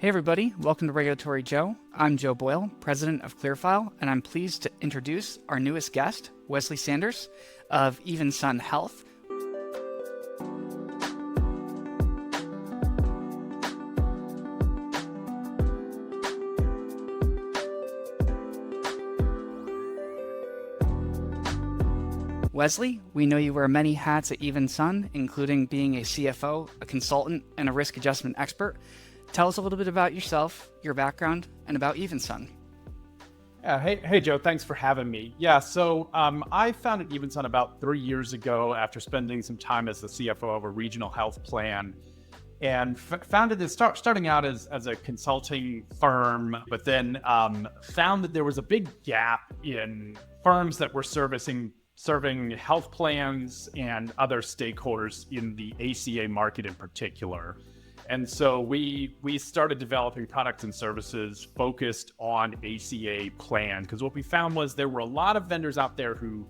Hey everybody, welcome to Regulatory Joe. I'm Joe Boyle, president of ClearFile, and I'm pleased to introduce our newest guest, Wesley Sanders of Evensun Health. Wesley, we know you wear many hats at Evensun, including being a CFO, a consultant, and a risk adjustment expert. Tell us a little bit about yourself, your background, and about Evensun. Yeah, hey Joe, thanks for having me. So I founded Evensun about 3 years ago after spending some time as the CFO of a regional health plan, and founded this starting out as a consulting firm, but then found that there was a big gap in firms that were serving health plans and other stakeholders in the ACA market in particular. And so we started developing products and services focused on ACA plans, because what we found was there were a lot of vendors out there who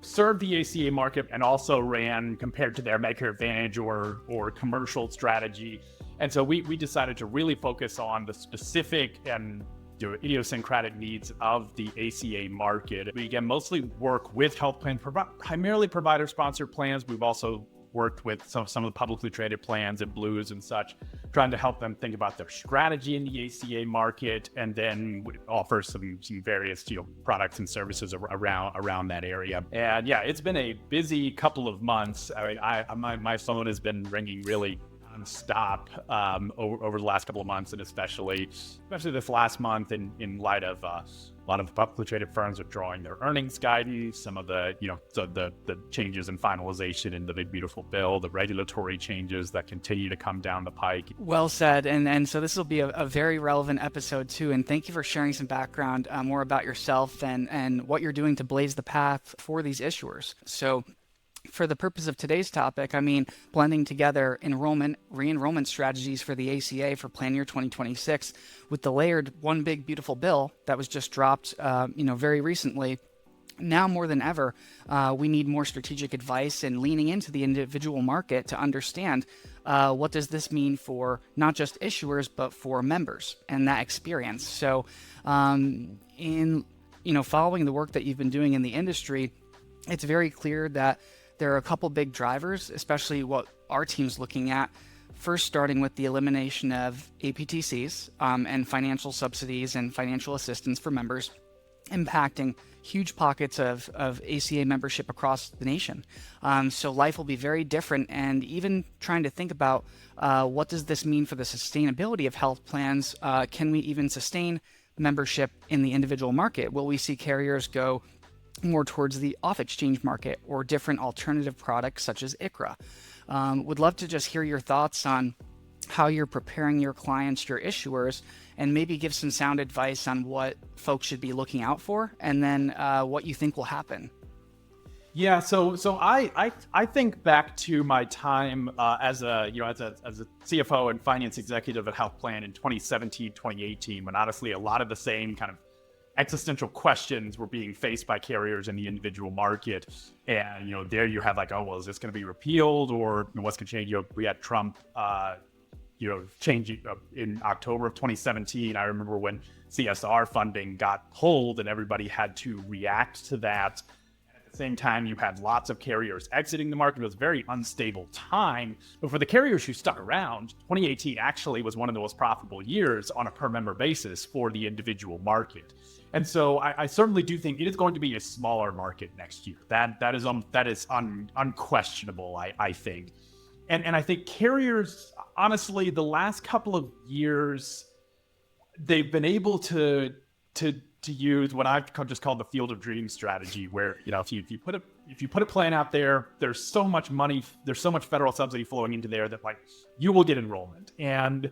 served the ACA market and also ran compared to their Medicare Advantage or commercial strategy. And so we decided to really focus on the specific and idiosyncratic needs of the ACA market. We again mostly work with health plans, primarily provider-sponsored plans. We've also worked with some of the publicly traded plans and Blues and such, trying to help them think about their strategy in the ACA market, and then offer some various products and services around that area. And yeah, it's been a busy couple of months. My phone has been ringing really stop over the last couple of months, and especially this last month in light of a lot of publicly traded firms withdrawing their earnings guidance, some of the the changes in finalization in the big beautiful bill, the regulatory changes that continue to come down the pike. Well said, and so this will be a very relevant episode too, and thank you for sharing some background more about yourself and what you're doing to blaze the path for these issuers. So for the purpose of today's topic, blending together enrollment, re-enrollment strategies for the ACA for plan year 2026 with the layered one big beautiful bill that was just dropped, very recently. Now more than ever, we need more strategic advice and leaning into the individual market to understand what does this mean for not just issuers, but for members and that experience. So following the work that you've been doing in the industry, it's very clear that there are a couple big drivers, especially what our team's looking at. First, starting with the elimination of APTCs and financial subsidies and financial assistance for members, impacting huge pockets of ACA membership across the nation. So life will be very different, and even trying to think about what does this mean for the sustainability of health plans? Can we even sustain membership in the individual market? Will we see carriers go more towards the off-exchange market or different alternative products such as ICHRA? Would love to just hear your thoughts on how you're preparing your clients, your issuers, and maybe give some sound advice on what folks should be looking out for, and then what you think will happen. Yeah, so I think back to my time as a CFO and finance executive at Health Plan in 2017, 2018, when honestly a lot of the same kind of existential questions were being faced by carriers in the individual market. And, there you have is this going to be repealed, or what's going to change? We had Trump, change in October of 2017. I remember when CSR funding got pulled and everybody had to react to that. At the same time, you had lots of carriers exiting the market. It was a very unstable time. But for the carriers who stuck around, 2018 actually was one of the most profitable years on a per member basis for the individual market. And so I certainly do think it is going to be a smaller market next year. That is unquestionable, I think. And I think carriers, honestly, the last couple of years, they've been able to use what I've just called the field of dreams strategy, where if you put a plan out there, there's so much money, there's so much federal subsidy flowing into there that you will get enrollment. And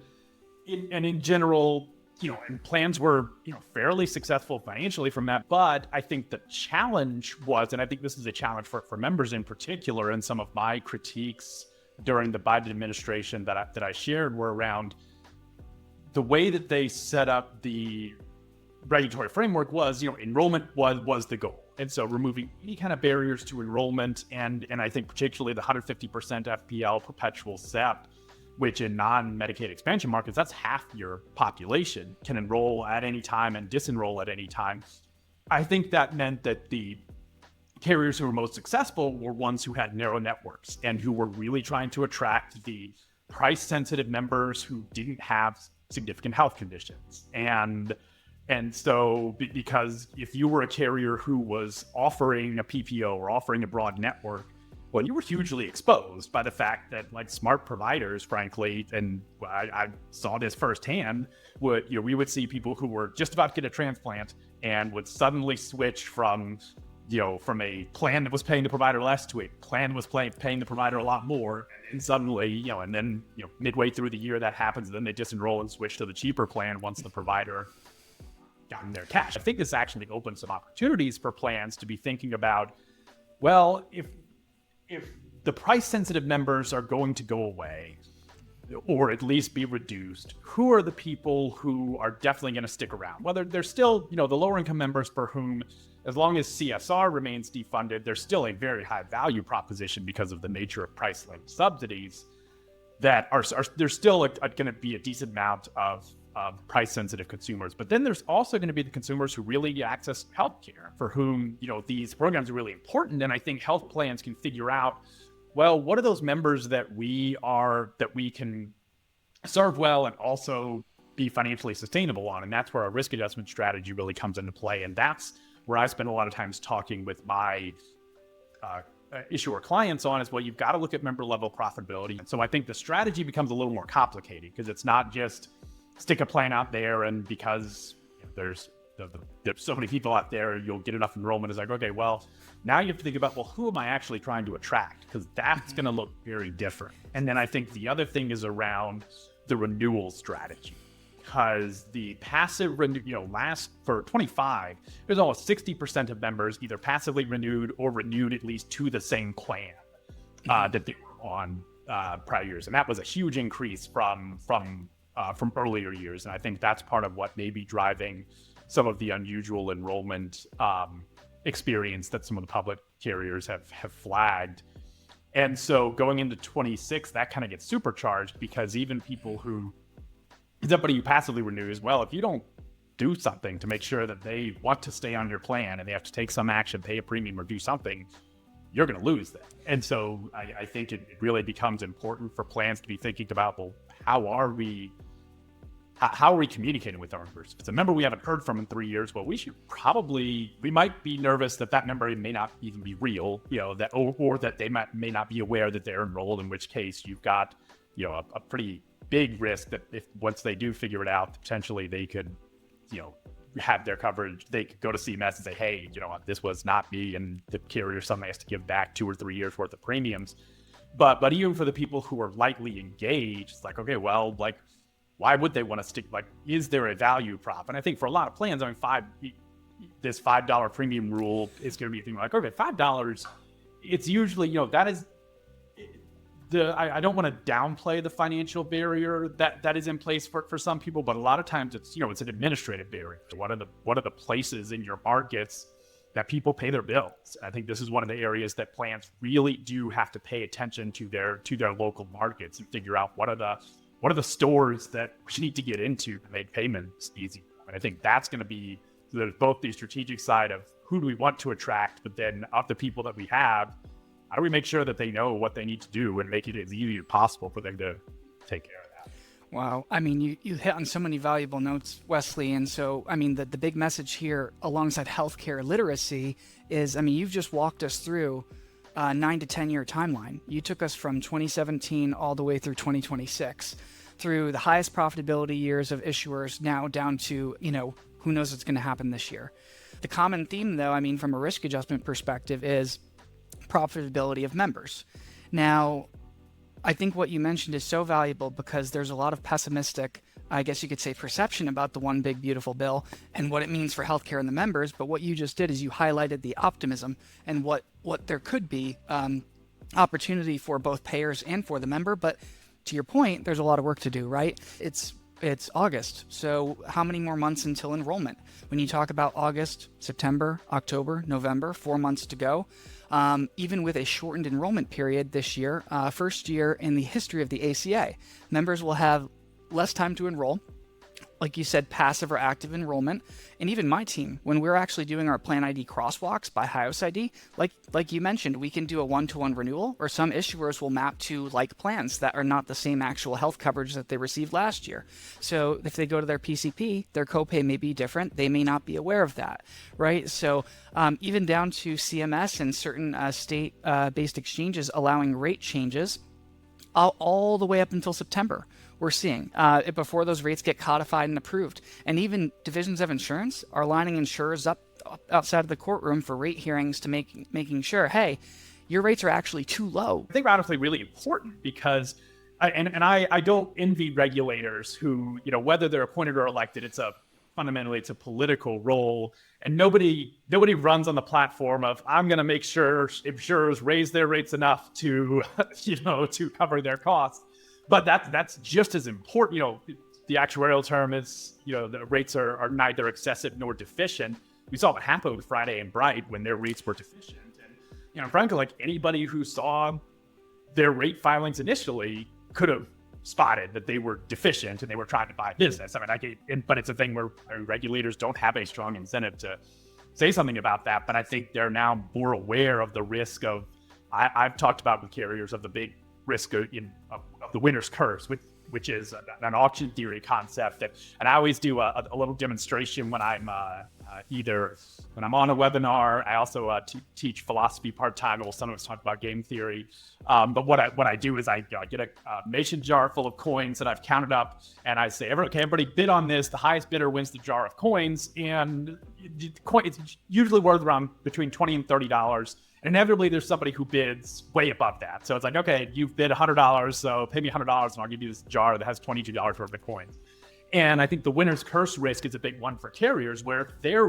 in general, and plans were, fairly successful financially from that. But I think the challenge was, and I think this is a challenge for members in particular, and some of my critiques during the Biden administration that I shared were around the way that they set up the regulatory framework was, enrollment was the goal. And so removing any kind of barriers to enrollment, and I think particularly the 150% FPL perpetual SEP which in non-Medicaid expansion markets, that's half your population can enroll at any time and disenroll at any time. I think that meant that the carriers who were most successful were ones who had narrow networks and who were really trying to attract the price-sensitive members who didn't have significant health conditions. And so because if you were a carrier who was offering a PPO or offering a broad network, well, you were hugely exposed by the fact that like smart providers, frankly, and I saw this firsthand, we would see people who were just about to get a transplant and would suddenly switch from a plan that was paying the provider less to a plan that was paying the provider a lot more. And suddenly, and then midway through the year that happens, then they disenroll and switch to the cheaper plan once the provider gotten their cash. I think this actually opens some opportunities for plans to be thinking about, well, if the price-sensitive members are going to go away, or at least be reduced, who are the people who are definitely going to stick around? Whether they're still, the lower-income members for whom, as long as CSR remains defunded, there's still a very high value proposition because of the nature of price-linked subsidies that are there's still going to be a decent amount of price-sensitive consumers. But then there's also going to be the consumers who really access healthcare, for whom, these programs are really important. And I think health plans can figure out, well, what are those members that we can serve well and also be financially sustainable on? And that's where our risk adjustment strategy really comes into play. And that's where I spend a lot of times talking with my issuer clients on is, well, you've got to look at member level profitability. And so I think the strategy becomes a little more complicated because it's not just stick a plan out there and because there's so many people out there, you'll get enough enrollment. It's like, okay, well, now you have to think about, well, who am I actually trying to attract? Because that's going to look very different. And then I think the other thing is around the renewal strategy. Because the passive, last for 25, there's almost 60% of members either passively renewed or renewed at least to the same plan that they were on prior years. And that was a huge increase from earlier years. And I think that's part of what may be driving some of the unusual enrollment experience that some of the public carriers have flagged. And so going into 26, that kind of gets supercharged because even people who, somebody who passively renews, well, if you don't do something to make sure that they want to stay on your plan and they have to take some action, pay a premium or do something, you're going to lose them. And so I think it really becomes important for plans to be thinking about, well, how are we communicating with our members? If it's a member we haven't heard from in 3 years, well, we might be nervous that member may not even be real, that or that they may not be aware that they're enrolled, in which case you've got, a pretty big risk that if once they do figure it out, potentially they could, have their coverage. They could go to CMS and say, hey, this was not me, and the carrier suddenly has to give back 2 or 3 years worth of premiums. But even for the people who are lightly engaged, it's like, okay, well, like, why would they want to stick? Like, is there a value prop? And I think for a lot of plans, this $5 premium rule is going to be a thing like, okay, $5. It's usually, that is I don't want to downplay the financial barrier that is in place for some people, but a lot of times it's an administrative barrier. What are the places in your markets that people pay their bills? I think this is one of the areas that plans really do have to pay attention to their local markets and figure out what are the stores that we need to get into to make payments easy. And I think that's going to be, there's both the strategic side of who do we want to attract, but then of the people that we have, how do we make sure that they know what they need to do and make it as easy as possible for them to take care of that? Wow. I mean, you hit on so many valuable notes, Wesley. And so, I mean, the big message here alongside healthcare literacy is, I mean, you've just walked us through a 9 to 10 year timeline. You took us from 2017 all the way through 2026, through the highest profitability years of issuers, now down to, who knows what's going to happen this year. The common theme, though, I mean, from a risk adjustment perspective, is profitability of members. Now, I think what you mentioned is so valuable because there's a lot of pessimistic, I guess you could say, perception about the one big beautiful bill and what it means for healthcare and the members. But what you just did is you highlighted the optimism and what there could be opportunity for both payers and for the member. But to your point, there's a lot of work to do, right? It's It's August. So how many more months until enrollment? When you talk about August, September, October, November, 4 months to go. Even with a shortened enrollment period this year, first year in the history of the ACA, members will have less time to enroll. Like you said, passive or active enrollment. And even my team, when we're actually doing our plan ID crosswalks by HIOS ID, like you mentioned, we can do a one-to-one renewal, or some issuers will map to like plans that are not the same actual health coverage that they received last year. So if they go to their PCP, their copay may be different. They may not be aware of that, right? So even down to CMS and certain state-based exchanges allowing rate changes all the way up until September, we're seeing before those rates get codified and approved. And even divisions of insurance are lining insurers up outside of the courtroom for rate hearings to making sure, hey, your rates are actually too low. I think honestly really important because I don't envy regulators who, whether they're appointed or elected, fundamentally it's a political role, and nobody runs on the platform of I'm going to make sure insurers raise their rates enough to to cover their costs. But that's just as important. The actuarial term is the rates are neither excessive nor deficient. We saw what happened with Friday and Bright when their rates were deficient, and frankly, like anybody who saw their rate filings initially could have spotted that they were deficient and they were trying to buy business. But it's a thing where regulators don't have a strong incentive to say something about that. But I think they're now more aware of the risk of, I've talked about with carriers of the big risk of the winner's curse, which is an auction theory concept and I always do a little demonstration when I'm either when I'm on a webinar. I also teach philosophy part-time. We'll sometimes talk about game theory. But what I do is I get a mason jar full of coins that I've counted up, and I say, everybody bid on this. The highest bidder wins the jar of coins, and it's usually worth around between $20 and $30. And inevitably, there's somebody who bids way above that. So it's like, okay, you've bid $100, so pay me $100, and I'll give you this jar that has $22 worth of coins. And I think the winner's curse risk is a big one for carriers, where if their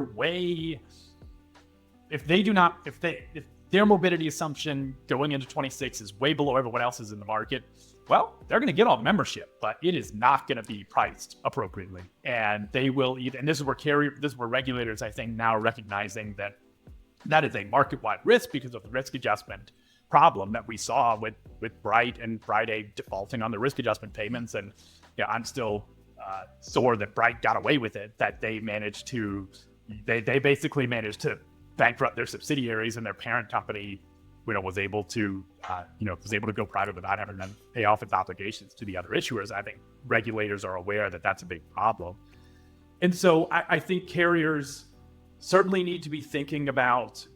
morbidity assumption going into 26 is way below everyone else's in the market, well, they're going to get all the membership, but it is not going to be priced appropriately. And they will either, and this is where regulators, I think, now recognizing that is a market-wide risk because of the risk adjustment problem that we saw with Bright and Friday defaulting on the risk adjustment payments. And I'm still sore that Bright got away with it, that they basically managed to bankrupt their subsidiaries, and their parent company was able to go private without having to pay off its obligations to the other issuers. I think regulators are aware that that's a big problem. And so I think carriers certainly need to be thinking about,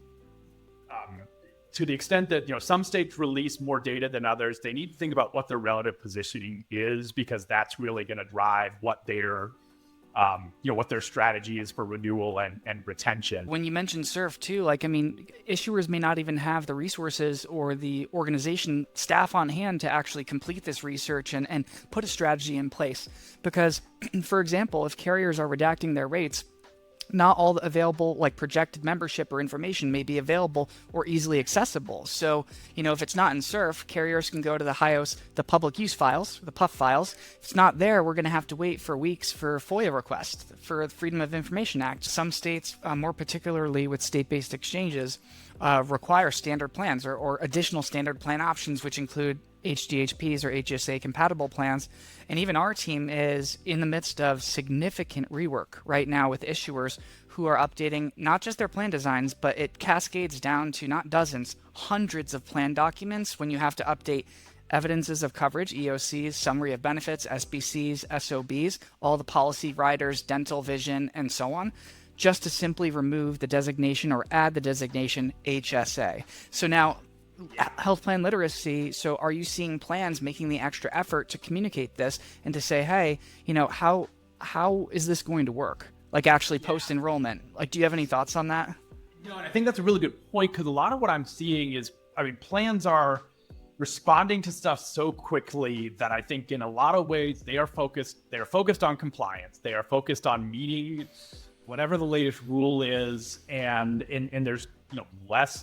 to the extent that some states release more data than others, they need to think about what their relative positioning is, because that's really going to drive what their strategy is for renewal and retention. When you mentioned SURF too, issuers may not even have the resources or the organization staff on hand to actually complete this research and put a strategy in place. Because, for example, if carriers are redacting their rates, not all the available projected membership or information may be available or easily accessible. So, if it's not in SURF, carriers can go to the HIOS, the public use files, the PUF files. If it's not there, we're going to have to wait for weeks for FOIA requests for the Freedom of Information Act. Some states, more particularly with state-based exchanges, require standard plans or additional standard plan options, which include HDHPs or HSA compatible plans. And even our team is in the midst of significant rework right now with issuers who are updating not just their plan designs, but it cascades down to not dozens, hundreds of plan documents when you have to update evidences of coverage, EOCs, summary of benefits, SBCs, SOBs, all the policy riders, dental, vision, and so on, just to simply remove the designation or add the designation HSA. So now, health plan literacy. So are you seeing plans making the extra effort to communicate this and to say, hey, how is this going to work? Actually post enrollment. Do you have any thoughts on that? And I think that's a really good point, because a lot of what I'm seeing is, plans are responding to stuff so quickly that I think in a lot of ways they are focused on compliance. They are focused on meeting whatever the latest rule is, and there's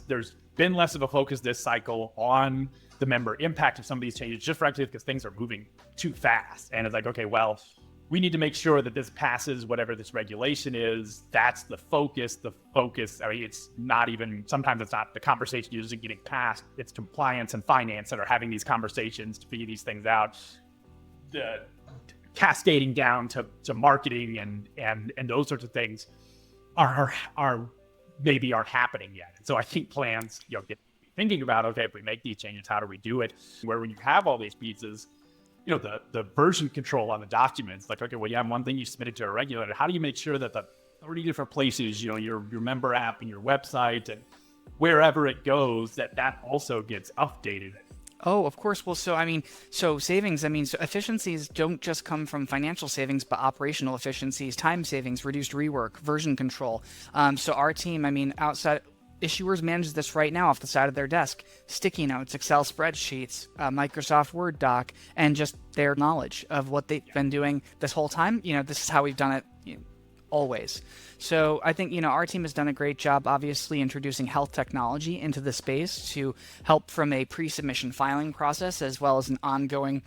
there's been less of a focus this cycle on the member impact of some of these changes, just frankly because things are moving too fast. And it's like, okay, well, we need to make sure that this passes whatever this regulation is. That's the focus. I mean, it's not even, sometimes it's not the conversation isn't getting passed. It's compliance and finance that are having these conversations to figure these things out. The cascading down to marketing and those sorts of things are maybe aren't happening yet. And so I think plans, get thinking about, okay, if we make these changes, how do we do it? Where when you have all these pieces, the version control on the documents, like, okay, well, you have one thing you submitted to a regulator. How do you make sure that the 30 different places, your member app and your website and wherever it goes, that also gets updated? Oh, of course. Well, so savings, so efficiencies don't just come from financial savings, but operational efficiencies, time savings, reduced rework, version control. So our team, outside issuers manage this right now off the side of their desk. Sticky notes, Excel spreadsheets, Microsoft Word doc, and just their knowledge of what they've been doing this whole time. This is how we've done it always. So I think, our team has done a great job, obviously, introducing health technology into the space to help from a pre-submission filing process, as well as an ongoing,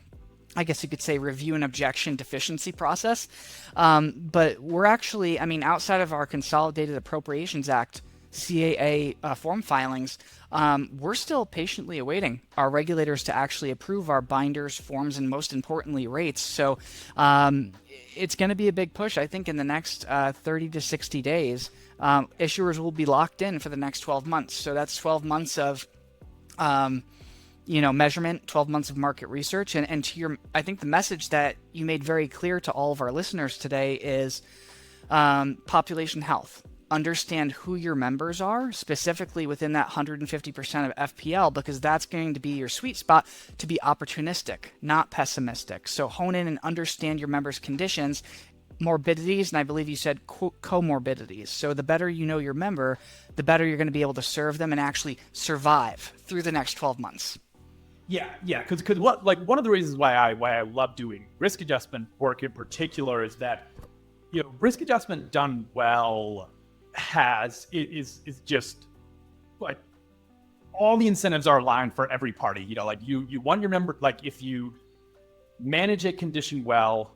I guess you could say, review and objection deficiency process. But we're actually, outside of our Consolidated Appropriations Act, CAA form filings, we're still patiently awaiting our regulators to actually approve our binders, forms, and most importantly, rates. So it's going to be a big push. I think in the next 30 to 60 days, issuers will be locked in for the next 12 months. So that's 12 months of measurement, 12 months of market research. And to I think the message that you made very clear to all of our listeners today is population health. Understand who your members are, specifically within that 150% of FPL, because that's going to be your sweet spot to be opportunistic, not pessimistic. So hone in and understand your members' conditions, morbidities, and I believe you said comorbidities. So the better you know your member, the better you're going to be able to serve them and actually survive through the next 12 months. Yeah, because one of the reasons why I love doing risk adjustment work in particular is that risk adjustment done well is just like all the incentives are aligned for every party. You want your member, like if you manage a condition well,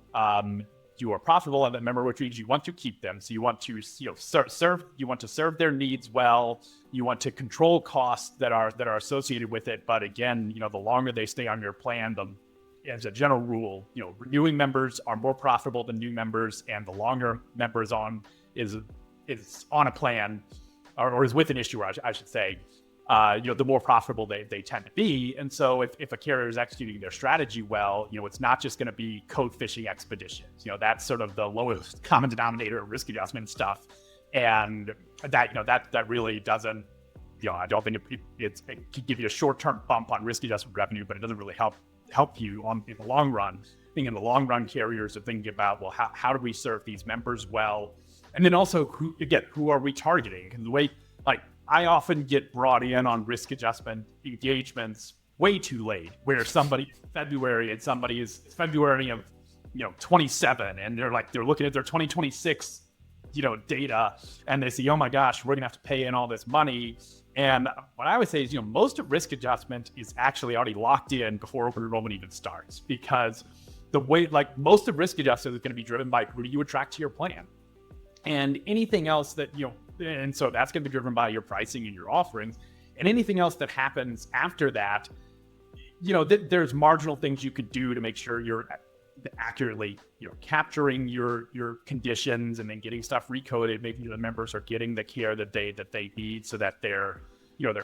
you are profitable and that member retreats, you want to keep them. So you want to serve their needs well. You want to control costs that are associated with it. But again, the longer they stay on your plan, as a general rule, renewing members are more profitable than new members, and the longer members is on a plan or is with an issuer, I should say, the more profitable they tend to be. And so if a carrier is executing their strategy well, it's not just going to be code fishing expeditions. That's sort of the lowest common denominator of risk adjustment stuff. And that really doesn't, I don't think it can give you a short-term bump on risk adjustment revenue, but it doesn't really help you in the long run. I think in the long run, carriers are thinking about, well, how do we serve these members well? And then also, who are we targeting? And the way, I often get brought in on risk adjustment engagements way too late, where somebody February and somebody is February of 27, and they're looking at their 2026 data, and they say, oh my gosh, we're gonna have to pay in all this money. And what I would say is, most of risk adjustment is actually already locked in before open enrollment even starts, because the way, most of risk adjustment is going to be driven by who do you attract to your plan. And anything else that, and so that's going to be driven by your pricing and your offerings. And anything else that happens after that, there's marginal things you could do to make sure you're accurately, capturing your conditions and then getting stuff recoded, making sure the members are getting the care that they need so that their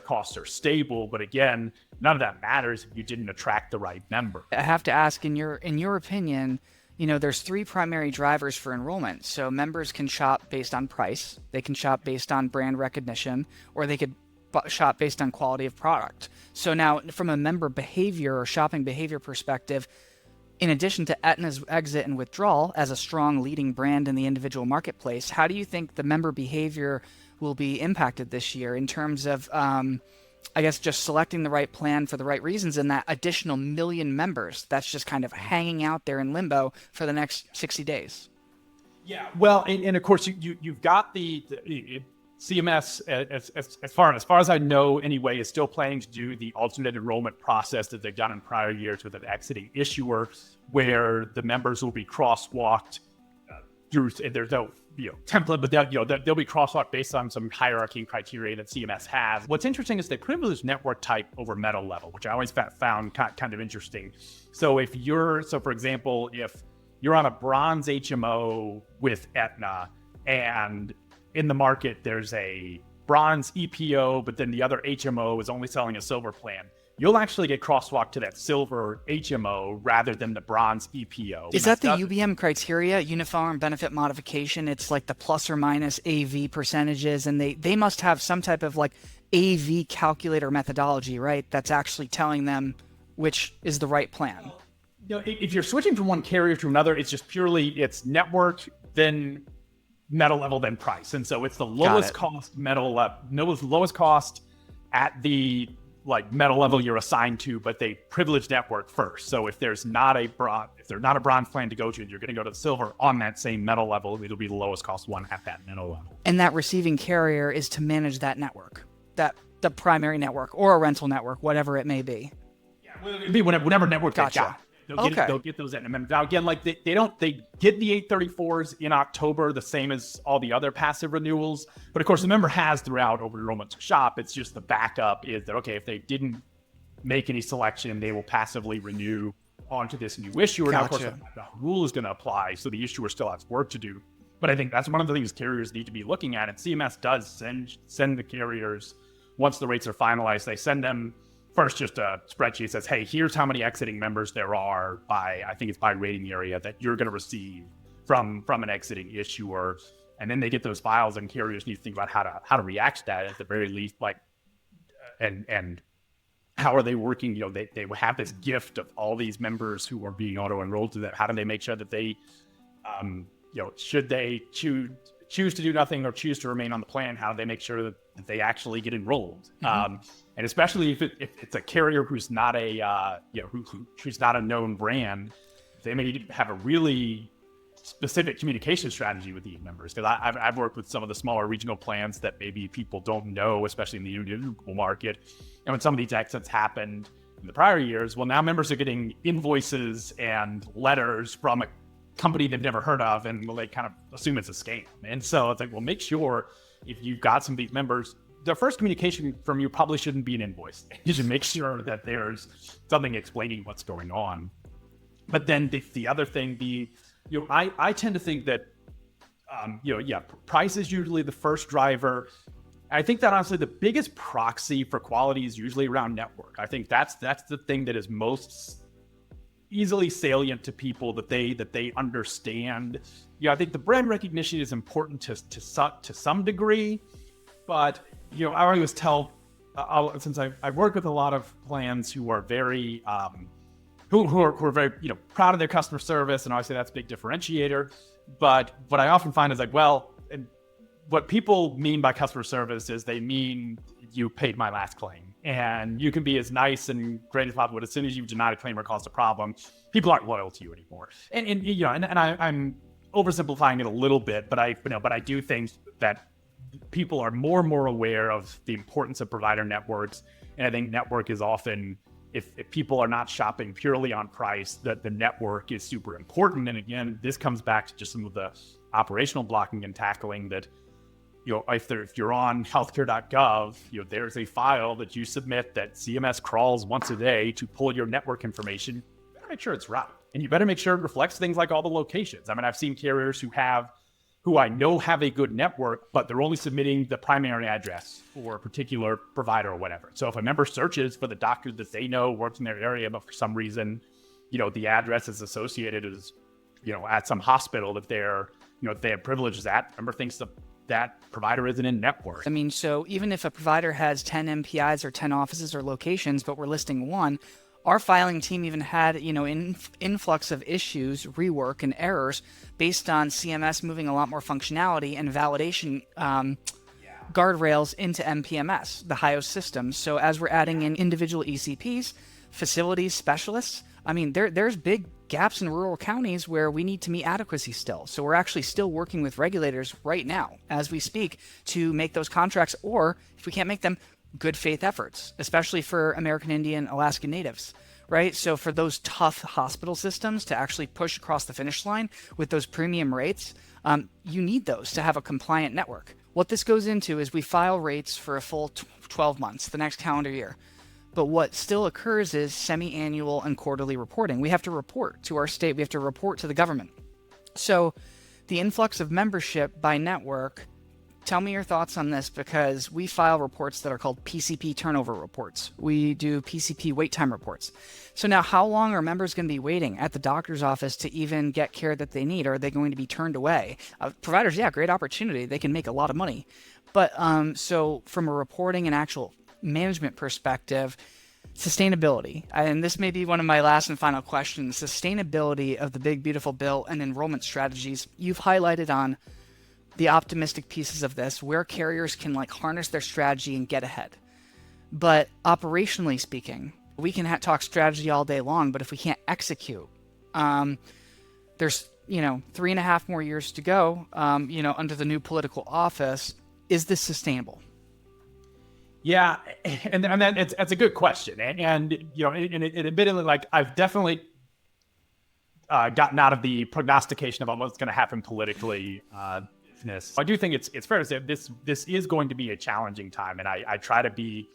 costs are stable. But again, none of that matters if you didn't attract the right member. I have to ask, in your opinion, there's three primary drivers for enrollment. So members can shop based on price, they can shop based on brand recognition, or they could shop based on quality of product. So now, from a member behavior or shopping behavior perspective, in addition to Aetna's exit and withdrawal as a strong leading brand in the individual marketplace, how do you think the member behavior will be impacted this year in terms of just selecting the right plan for the right reasons, and that additional 1 million members that's just kind of hanging out there in limbo for the next 60 days? Yeah, well, and of course you've got CMS, as far as I know anyway, is still planning to do the alternate enrollment process that they've done in prior years with an exiting issuer, where the members will be crosswalked through. There's no template, but they'll be crosswalked based on some hierarchy and criteria that CMS has. What's interesting is they privilege network type over metal level, which I always found kind of interesting. So for example, if you're on a bronze HMO with Aetna, and in the market there's a bronze EPO, but then the other HMO is only selling a silver plan, you'll actually get crosswalked to that silver HMO rather than the bronze EPO. Is that the UBM criteria, Uniform Benefit Modification? It's like the plus or minus AV percentages, and they must have some type of like AV calculator methodology, right? That's actually telling them which is the right plan. If you're switching from one carrier to another, it's just it's network, then metal level, then price. And so it's the lowest cost lowest cost at the metal level you're assigned to, but they privilege network first. So if there's not a bronze plan to go to, you're going to go to the silver on that same metal level. It'll be the lowest cost one at that metal level. And that receiving carrier is to manage that network, the primary network or a rental network, whatever it may be. Yeah, well, it'd be whatever network they got. They'll get those in. And now again, they get the 834s in October, the same as all the other passive renewals. But of course, the member has throughout open enrollment to shop. It's just the backup is that, okay, if they didn't make any selection, they will passively renew onto this new issuer. Now, of course, the rule is going to apply, so the issuer still has work to do. But I think that's one of the things carriers need to be looking at. And CMS does send the carriers, once the rates are finalized, they send them first just a spreadsheet that says, hey, here's how many exiting members there are by rating area that you're going to receive from an exiting issuer. And then they get those files, and carriers need to think about how to react to that at the very least, and how are they working? They have this gift of all these members who are being auto-enrolled to that. How do they make sure that they, should they choose to do nothing or choose to remain on the plan, how do they make sure that they actually get enrolled? Mm-hmm. And especially if it's a carrier who's not who's not a known brand, they may have a really specific communication strategy with these members. Because I've worked with some of the smaller regional plans that maybe people don't know, especially in the individual market. And when some of these exits happened in the prior years, well, now members are getting invoices and letters from a company they've never heard of, and they kind of assume it's a scam. And so it's like, well, make sure if you've got some of these members, the first communication from you probably shouldn't be an invoice. You should make sure that there's something explaining what's going on. But then the other thing, I tend to think that, price is usually the first driver. I think that honestly, the biggest proxy for quality is usually around network. I think that's the thing that is most easily salient to people that they understand. I think the brand recognition is important to some degree, but I always tell, since I've worked with a lot of plans who are very who are very proud of their customer service, and obviously that's a big differentiator. But what I often find is what people mean by customer service is they mean you paid my last claim, and you can be as nice and great as possible, but as soon as you deny a claim or cause a problem, people aren't loyal to you anymore. And I'm oversimplifying it a little bit, but I do think that people are more and more aware of the importance of provider networks. And I think network is often, if people are not shopping purely on price, that the network is super important. And again, this comes back to just some of the operational blocking and tackling that, if you're on healthcare.gov, there's a file that you submit that CMS crawls once a day to pull your network information. You better make sure it's right. And you better make sure it reflects things like all the locations. I mean, I've seen carriers who I know have a good network, but they're only submitting the primary address for a particular provider or whatever. So if a member searches for the doctor that they know works in their area, but for some reason, the address is associated as, at some hospital that they have privileges at, member thinks that provider isn't in network. I mean, so even if a provider has 10 MPIs or 10 offices or locations, but we're listing one, our filing team even had, influx of issues, rework, and errors based on CMS moving a lot more functionality and validation guardrails into MPMS, the HIOS system. So as we're adding in individual ECPs, facilities, specialists, I mean, there's big gaps in rural counties where we need to meet adequacy still. So we're actually still working with regulators right now as we speak to make those contracts, or if we can't make them, good faith efforts, especially for American Indian, Alaska Natives, right? So for those tough hospital systems to actually push across the finish line with those premium rates, you need those to have a compliant network. What this goes into is we file rates for a full 12 months, the next calendar year. But what still occurs is semi-annual and quarterly reporting. We have to report to our state. We have to report to the government. So the influx of membership by network, tell me your thoughts on this, because we file reports that are called PCP turnover reports. We do PCP wait time reports. So now how long are members going to be waiting at the doctor's office to even get care that they need? Or are they going to be turned away? Providers, yeah, great opportunity. They can make a lot of money. But so from a reporting and actual management perspective, sustainability, and this may be one of my last and final questions, sustainability of the big beautiful bill and enrollment strategies. You've highlighted on the optimistic pieces of this where carriers can harness their strategy and get ahead. But operationally speaking, we can talk strategy all day long, but if we can't execute, there's 3.5 more years to go under the new political office. Is this sustainable? Yeah, and that's a good question, and admittedly, I've definitely gotten out of the prognostication about what's going to happen politically. I do think it's fair to say this is going to be a challenging time, and I try to be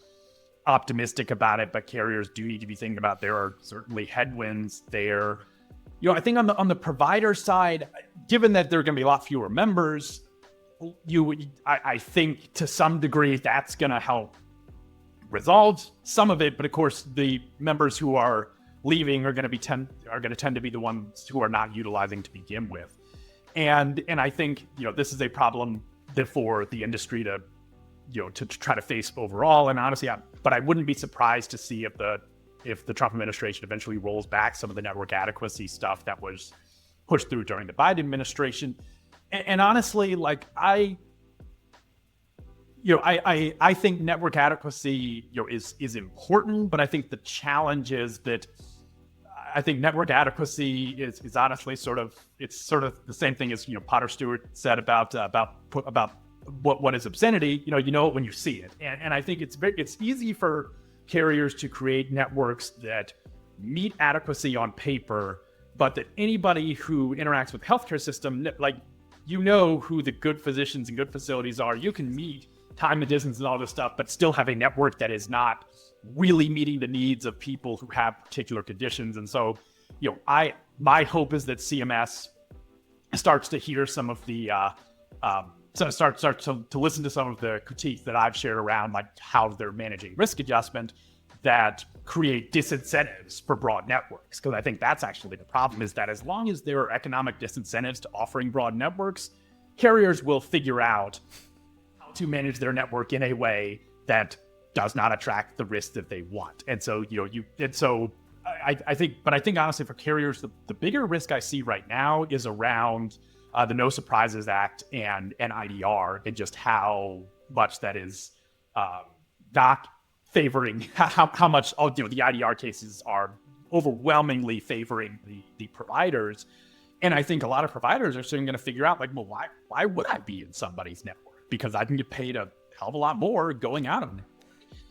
optimistic about it, but carriers do need to be thinking about there are certainly headwinds there. I think on the provider side, given that there are going to be a lot fewer members, I think to some degree that's going to help resolve some of it, but of course the members who are leaving are going to tend to be the ones who are not utilizing to begin with, and I think this is a problem for the industry to try to face overall. And honestly, but I wouldn't be surprised to see if the Trump administration eventually rolls back some of the network adequacy stuff that was pushed through during the Biden administration. And honestly, I think network adequacy is important, but I think the challenge is that I think network adequacy is honestly sort of the same thing as Potter Stewart said about what is obscenity. You know it when you see it, and I think it's easy for carriers to create networks that meet adequacy on paper, but that anybody who interacts with the healthcare system, who the good physicians and good facilities are. You can meet time and distance and all this stuff, but still have a network that is not really meeting the needs of people who have particular conditions. And so, my hope is that CMS starts to hear some of the, start to listen to some of the critiques that I've shared around how they're managing risk adjustment that create disincentives for broad networks. Because I think that's actually the problem, is that as long as there are economic disincentives to offering broad networks, carriers will figure out how to manage their network in a way that does not attract the risk that they want. And so, I think honestly for carriers, the bigger risk I see right now is around the No Surprises Act and IDR, and just how much that is not favoring how much the IDR cases are overwhelmingly favoring the providers. And I think a lot of providers are soon going to figure out why would I be in somebody's network? Because I can get paid a hell of a lot more going out of it.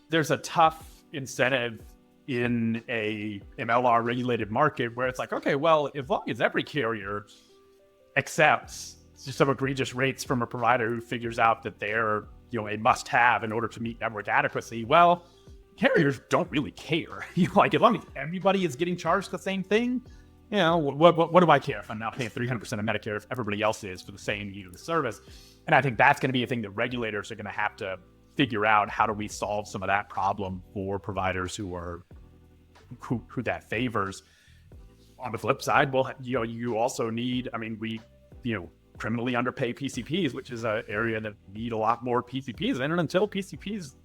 There's a tough incentive in a MLR regulated market where it's okay, well, as long as every carrier accepts some egregious rates from a provider who figures out that they're a must-have in order to meet network adequacy, well, carriers don't really care. As long as everybody is getting charged the same thing, what do I care if I'm now paying 300% of Medicare if everybody else is for the same need of the service? And I think that's going to be a thing that regulators are going to have to figure out. How do we solve some of that problem for providers who that favors? On the flip side, well, you also need, we criminally underpay PCPs, which is an area that need a lot more PCPs. And until PCPs,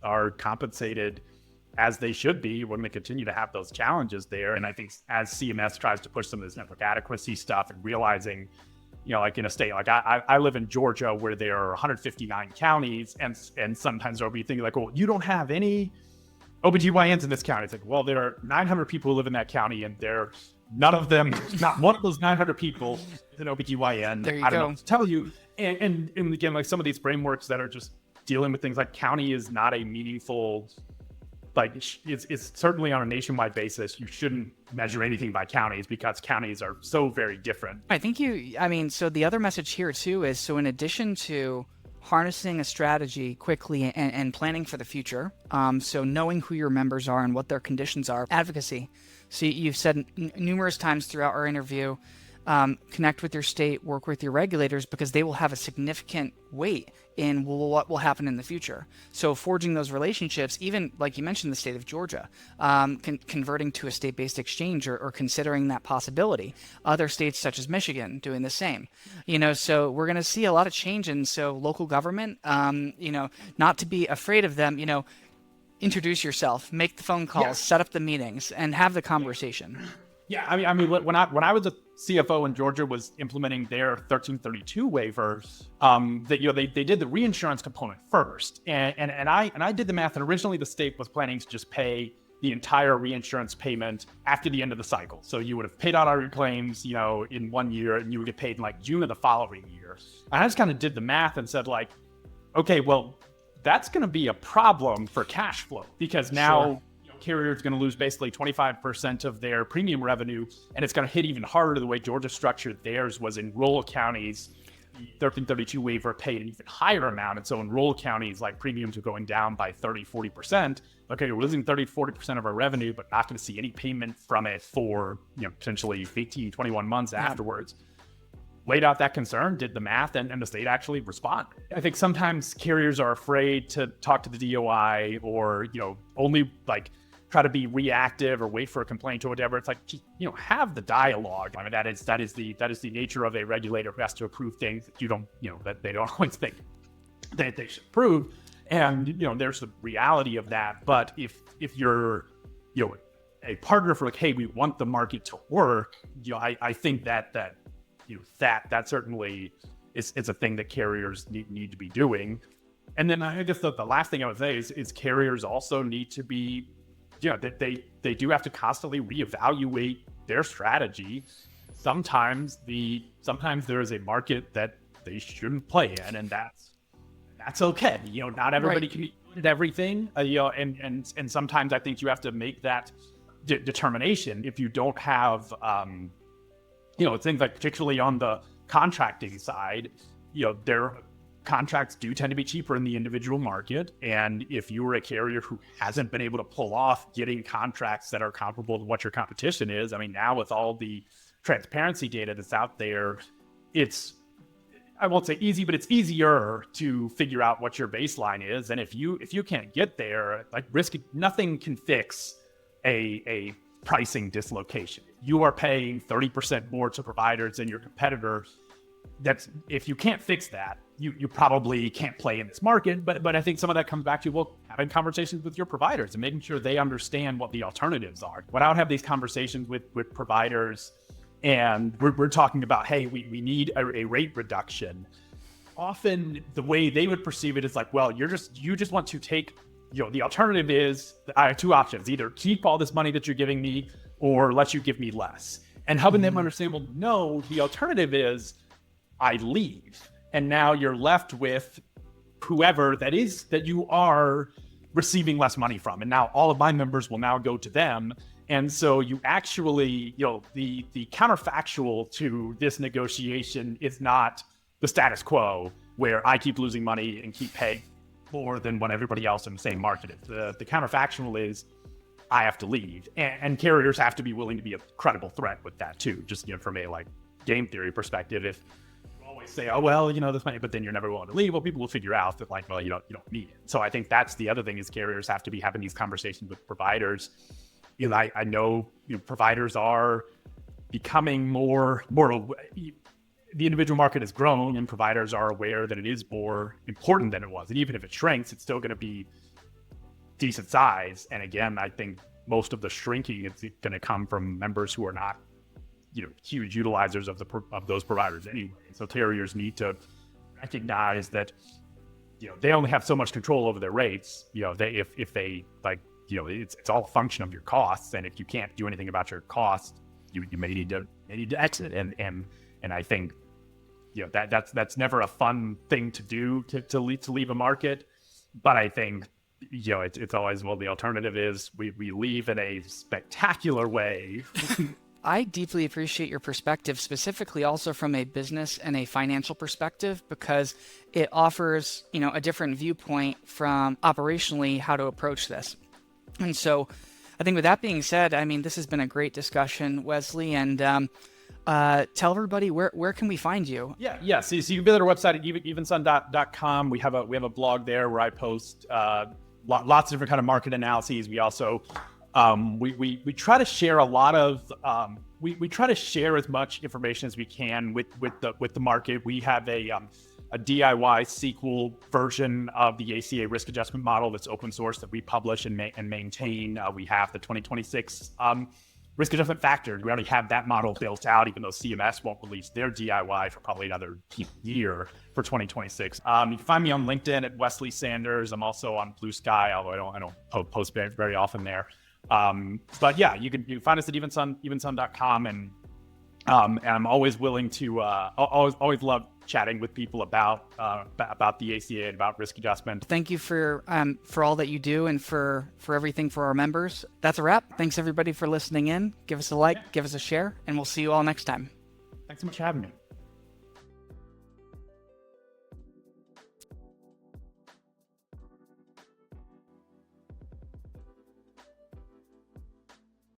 are compensated as they should be, we're going to continue to have those challenges there. And I think as CMS tries to push some of this network adequacy stuff and realizing, in a state I live in Georgia where there are 159 counties, and sometimes there'll be things well, you don't have any OBGYNs in this county. It's like, well, there are 900 people who live in that county, and none of them, not one of those 900 people is an OBGYN. There you I don't go. know what to tell you. And again, like some of these frameworks that are just dealing with things like county is not a meaningful, like it's certainly on a nationwide basis. You shouldn't measure anything by counties because counties are so very different. I think so the other message here too is, so in addition to harnessing a strategy quickly and planning for the future, so knowing who your members are and what their conditions are, advocacy. So you've said numerous times throughout our interview, connect with your state, work with your regulators, because they will have a significant weight in what will happen in the future. So forging those relationships, even like you mentioned, the state of Georgia, converting to a state-based exchange or considering that possibility. Other states such as Michigan doing the same. So we're going to see a lot of change in local government. Not to be afraid of them. Introduce yourself, make the phone calls, set up the meetings, and have the conversation. Yeah, I mean, when I was a CFO and Georgia was implementing their 1332 waiver, they did the reinsurance component first, and I did the math. And originally, the state was planning to just pay the entire reinsurance payment after the end of the cycle. So you would have paid out all your claims, in 1 year, and you would get paid in like June of the following year. And I just kind of did the math and said, like, okay, well, that's going to be a problem for cash flow, because now carriers going to lose basically 25% of their premium revenue, and it's going to hit even harder the way Georgia structured theirs was in rural counties. The 1332 waiver paid an even higher amount, and so in rural counties, like premiums are going down by 30-40%. Okay, we're losing 30-40% of our revenue, but not going to see any payment from it for potentially 18-21 months afterwards. Laid out that concern, did the math, and the state actually responded. I think sometimes carriers are afraid to talk to the DOI, or only like try to be reactive or wait for a complaint or whatever. It's like, have the dialogue. I mean, that is the nature of a regulator who has to approve things that that they don't always think that they should approve. And there's the reality of that. But if you're a partner for like, hey, we want the market to work, I think that certainly is a thing that carriers need to be doing. And then I guess the last thing I would say is carriers also need to be, that they do have to constantly reevaluate their strategy. Sometimes there is a market that they shouldn't play in, and that's okay. Not everybody can be good at everything. And sometimes I think you have to make that determination. If you don't have things like, particularly on the contracting side, their contracts do tend to be cheaper in the individual market. And if you were a carrier who hasn't been able to pull off getting contracts that are comparable to what your competition is, I mean, now with all the transparency data that's out there, I won't say easy, but it's easier to figure out what your baseline is. And if you can't get there, like nothing can fix a pricing dislocation. You are paying 30% more to providers than your competitor. If you can't fix that, you probably can't play in this market. But I think some of that comes back to, having conversations with your providers and making sure they understand what the alternatives are. When I would have these conversations with providers, and we're talking about, hey, we need a rate reduction, often the way they would perceive it is like, well, you just want to take, the alternative is, I have two options: either keep all this money that you're giving me, or let you give me less. And helping them understand, well, no, the alternative is I leave. And now you're left with whoever that is that you are receiving less money from. And now all of my members will now go to them. And so you actually, the counterfactual to this negotiation is not the status quo where I keep losing money and keep paying more than what everybody else in the same market is. The counterfactual is I have to leave. And carriers have to be willing to be a credible threat with that too. Just, from a game theory perspective, if always say, oh, well, this money, but then you're never willing to leave, well, people will figure out that you don't need it. So I think that's the other thing, is carriers have to be having these conversations with providers. I know providers are becoming more the individual market has grown, and providers are aware that it is more important than it was. And even if it shrinks, it's still going to be decent size. And again, I think most of the shrinking is going to come from members who are not huge utilizers of those providers anyway. So carriers need to recognize that they only have so much control over their rates. If they it's all a function of your costs. And if you can't do anything about your costs, you may need to exit. And I think, that's never a fun thing to do, to leave a market. But I think, it's always, well, the alternative is we leave in a spectacular way. I deeply appreciate your perspective, specifically also from a business and a financial perspective, because it offers, a different viewpoint from operationally how to approach this. And so I think with that being said, this has been a great discussion, Wesley, and tell everybody where can we find you? Yeah. So you can visit our website at evensun.com. We have a blog there where I post lots of different kind of market analyses. We also we try to share a lot of we try to share as much information as we can with the market. We have a DIY SQL version of the ACA risk adjustment model that's open source that we publish and maintain. We have the 2026 risk adjustment factor. We already have that model built out, even though CMS won't release their DIY for probably another year for 2026. You can find me on LinkedIn at Wesley Sanders. I'm also on Blue Sky, although I don't post very often there. But yeah, you can find us at evensun.com, and I'm always willing to always love chatting with people about the ACA and about risk adjustment. Thank you for all that you do and for everything for our members. That's a wrap. Thanks everybody for listening in. Give us a like, give us a share, and we'll see you all next time. Thanks so much for having me.